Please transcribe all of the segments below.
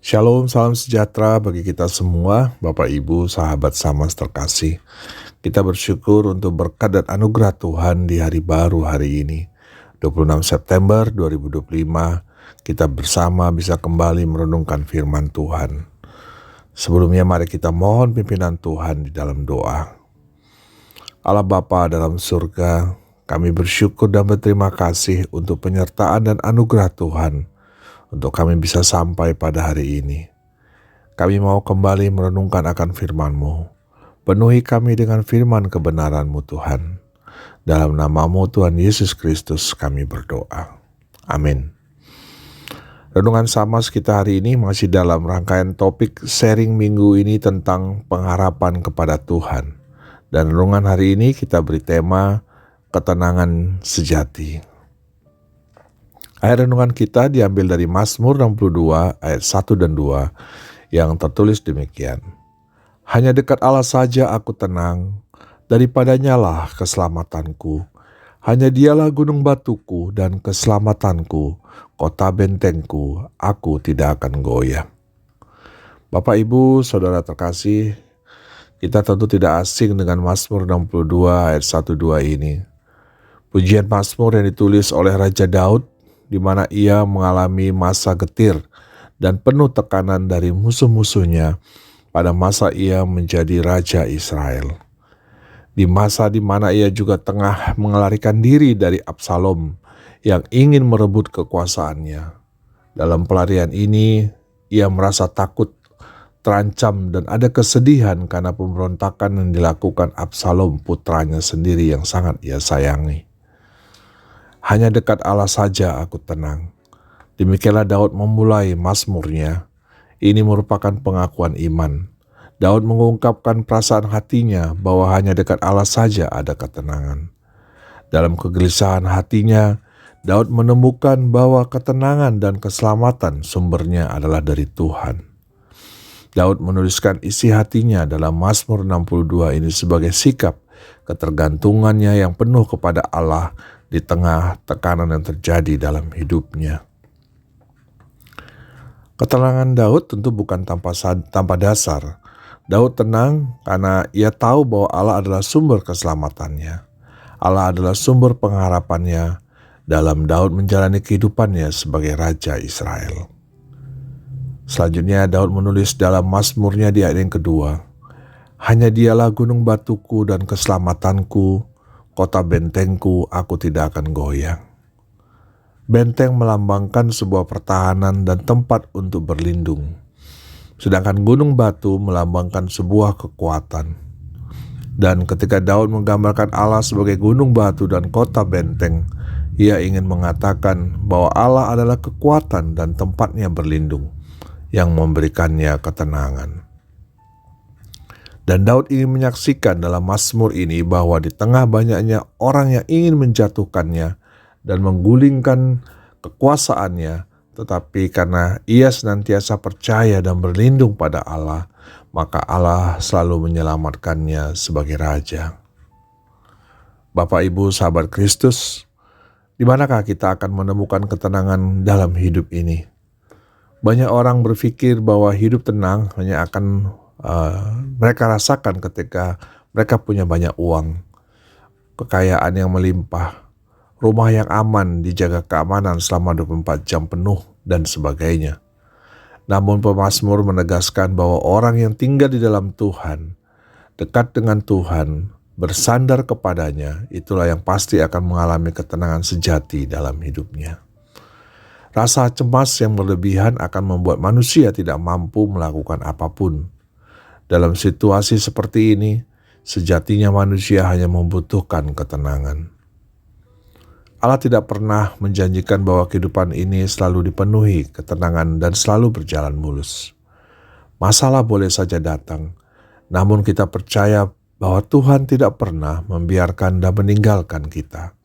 Shalom, salam sejahtera bagi kita semua, Bapak Ibu, sahabat Samas terkasih. Kita bersyukur untuk berkat dan anugerah Tuhan di hari baru hari ini. 26 September 2025, kita bersama bisa kembali merenungkan firman Tuhan. Sebelumnya mari kita mohon pimpinan Tuhan di dalam doa. Allah Bapa dalam surga, kami bersyukur dan berterima kasih untuk penyertaan dan anugerah Tuhan untuk kami bisa sampai pada hari ini. Kami mau kembali merenungkan akan firman-Mu. Penuhi kami dengan firman kebenaran-Mu Tuhan. Dalam nama-Mu Tuhan Yesus Kristus kami berdoa. Amin. Renungan Samas kita hari ini masih dalam rangkaian topik sharing minggu ini tentang pengharapan kepada Tuhan. Dan renungan hari ini kita beri tema ketenangan sejati. Ayat renungan kita diambil dari Mazmur 62 ayat 1 dan 2 yang tertulis demikian. Hanya dekat Allah saja aku tenang, daripadanya lah keselamatanku. Hanya dialah gunung batuku dan keselamatanku, kota bentengku, aku tidak akan goyah. Bapak Ibu, Saudara terkasih, kita tentu tidak asing dengan Mazmur 62 ayat 1-2 ini. Pujian Mazmur yang ditulis oleh Raja Daud, di mana ia mengalami masa getir dan penuh tekanan dari musuh-musuhnya pada masa ia menjadi Raja Israel. Di masa di mana ia juga tengah mengelarikan diri dari Absalom yang ingin merebut kekuasaannya. Dalam pelarian ini, ia merasa takut, terancam, dan ada kesedihan karena pemberontakan yang dilakukan Absalom putranya sendiri yang sangat ia sayangi. Hanya dekat Allah saja aku tenang. Demikianlah Daud memulai mazmurnya. Ini merupakan pengakuan iman. Daud mengungkapkan perasaan hatinya bahwa hanya dekat Allah saja ada ketenangan. Dalam kegelisahan hatinya, Daud menemukan bahwa ketenangan dan keselamatan sumbernya adalah dari Tuhan. Daud menuliskan isi hatinya dalam Mazmur 62 ini sebagai sikap ketergantungannya yang penuh kepada Allah di tengah tekanan yang terjadi dalam hidupnya. Ketenangan Daud tentu bukan tanpa dasar. Daud tenang karena ia tahu bahwa Allah adalah sumber keselamatannya. Allah adalah sumber pengharapannya dalam Daud menjalani kehidupannya sebagai Raja Israel. Selanjutnya Daud menulis dalam Mazmurnya di ayat yang kedua, hanya dialah gunung batuku dan keselamatanku, kota bentengku, aku tidak akan goyang. Benteng melambangkan sebuah pertahanan dan tempat untuk berlindung. Sedangkan gunung batu melambangkan sebuah kekuatan. Dan ketika Daud menggambarkan Allah sebagai gunung batu dan kota benteng, ia ingin mengatakan bahwa Allah adalah kekuatan dan tempatnya berlindung yang memberikannya ketenangan. Dan Daud ingin menyaksikan dalam Mazmur ini bahwa di tengah banyaknya orang yang ingin menjatuhkannya dan menggulingkan kekuasaannya, tetapi karena ia senantiasa percaya dan berlindung pada Allah, maka Allah selalu menyelamatkannya sebagai Raja. Bapak Ibu sahabat Kristus, di manakah kita akan menemukan ketenangan dalam hidup ini? Banyak orang berpikir bahwa hidup tenang hanya akan mereka rasakan ketika mereka punya banyak uang, kekayaan yang melimpah, rumah yang aman, dijaga keamanan selama 24 jam penuh, dan sebagainya. Namun pemazmur menegaskan bahwa orang yang tinggal di dalam Tuhan, dekat dengan Tuhan, bersandar kepadanya, itulah yang pasti akan mengalami ketenangan sejati dalam hidupnya. Rasa cemas yang berlebihan akan membuat manusia tidak mampu melakukan apapun. Dalam situasi seperti ini, sejatinya manusia hanya membutuhkan ketenangan. Allah tidak pernah menjanjikan bahwa kehidupan ini selalu dipenuhi ketenangan dan selalu berjalan mulus. Masalah boleh saja datang, namun kita percaya bahwa Tuhan tidak pernah membiarkan dan meninggalkan kita.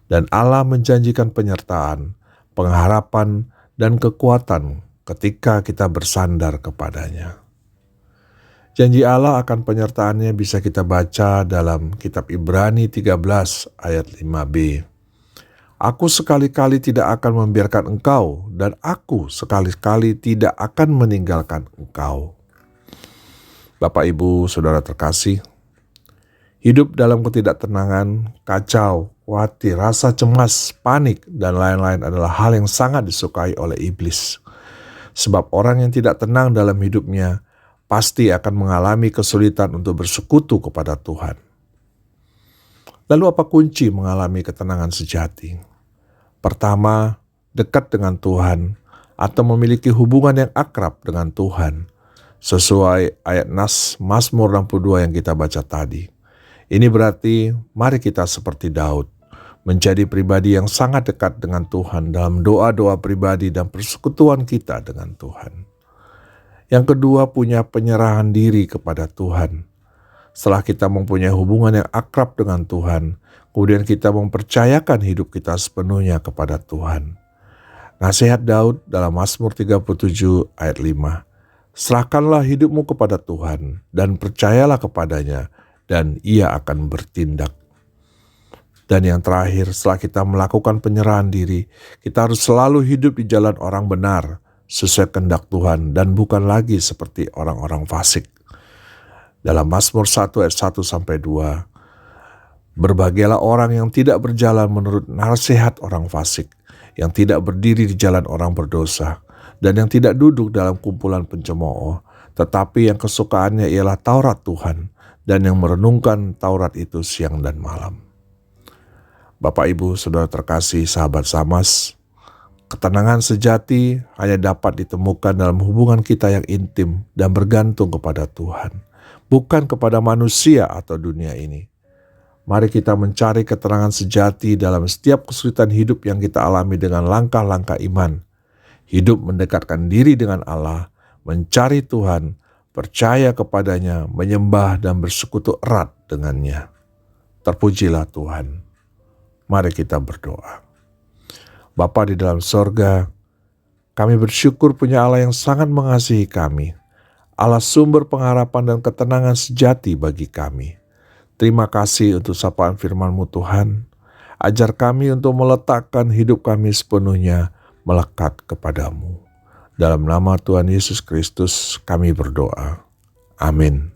Dan Allah menjanjikan penyertaan, pengharapan, dan kekuatan ketika kita bersandar kepadanya. Janji Allah akan penyertaannya bisa kita baca dalam kitab Ibrani 13 ayat 5b. Aku sekali-kali tidak akan membiarkan engkau, dan aku sekali-kali tidak akan meninggalkan engkau. Bapak, Ibu, Saudara terkasih, hidup dalam ketidaktenangan, kacau, khawatir, rasa cemas, panik, dan lain-lain adalah hal yang sangat disukai oleh iblis. Sebab orang yang tidak tenang dalam hidupnya pasti akan mengalami kesulitan untuk bersekutu kepada Tuhan. Lalu apa kunci mengalami ketenangan sejati? Pertama, dekat dengan Tuhan atau memiliki hubungan yang akrab dengan Tuhan, sesuai ayat Mazmur 62 yang kita baca tadi. Ini berarti mari kita seperti Daud, menjadi pribadi yang sangat dekat dengan Tuhan dalam doa-doa pribadi dan persekutuan kita dengan Tuhan. Yang kedua, punya penyerahan diri kepada Tuhan. Setelah kita mempunyai hubungan yang akrab dengan Tuhan, kemudian kita mempercayakan hidup kita sepenuhnya kepada Tuhan. Nasihat Daud dalam Mazmur 37 ayat 5. Serahkanlah hidupmu kepada Tuhan dan percayalah kepadanya, dan Ia akan bertindak. Dan yang terakhir, setelah kita melakukan penyerahan diri, kita harus selalu hidup di jalan orang benar, sesuai kehendak Tuhan, dan bukan lagi seperti orang-orang fasik. Dalam Mazmur 1 ayat 1-2, berbahagialah orang yang tidak berjalan menurut nasihat orang fasik, yang tidak berdiri di jalan orang berdosa, dan yang tidak duduk dalam kumpulan pencemooh, tetapi yang kesukaannya ialah Taurat Tuhan, dan yang merenungkan Taurat itu siang dan malam. Bapak, Ibu, Saudara terkasih, sahabat Samas, ketenangan sejati hanya dapat ditemukan dalam hubungan kita yang intim dan bergantung kepada Tuhan, bukan kepada manusia atau dunia ini. Mari kita mencari ketenangan sejati dalam setiap kesulitan hidup yang kita alami dengan langkah-langkah iman. Hidup mendekatkan diri dengan Allah, mencari Tuhan, percaya kepadanya, menyembah dan bersekutu erat dengannya. Terpujilah Tuhan. Mari kita berdoa. Bapa di dalam sorga, kami bersyukur punya Allah yang sangat mengasihi kami, Allah sumber pengharapan dan ketenangan sejati bagi kami. Terima kasih untuk sapaan firman-Mu Tuhan. Ajar kami untuk meletakkan hidup kami sepenuhnya melekat kepadamu. Dalam nama Tuhan Yesus Kristus kami berdoa. Amin.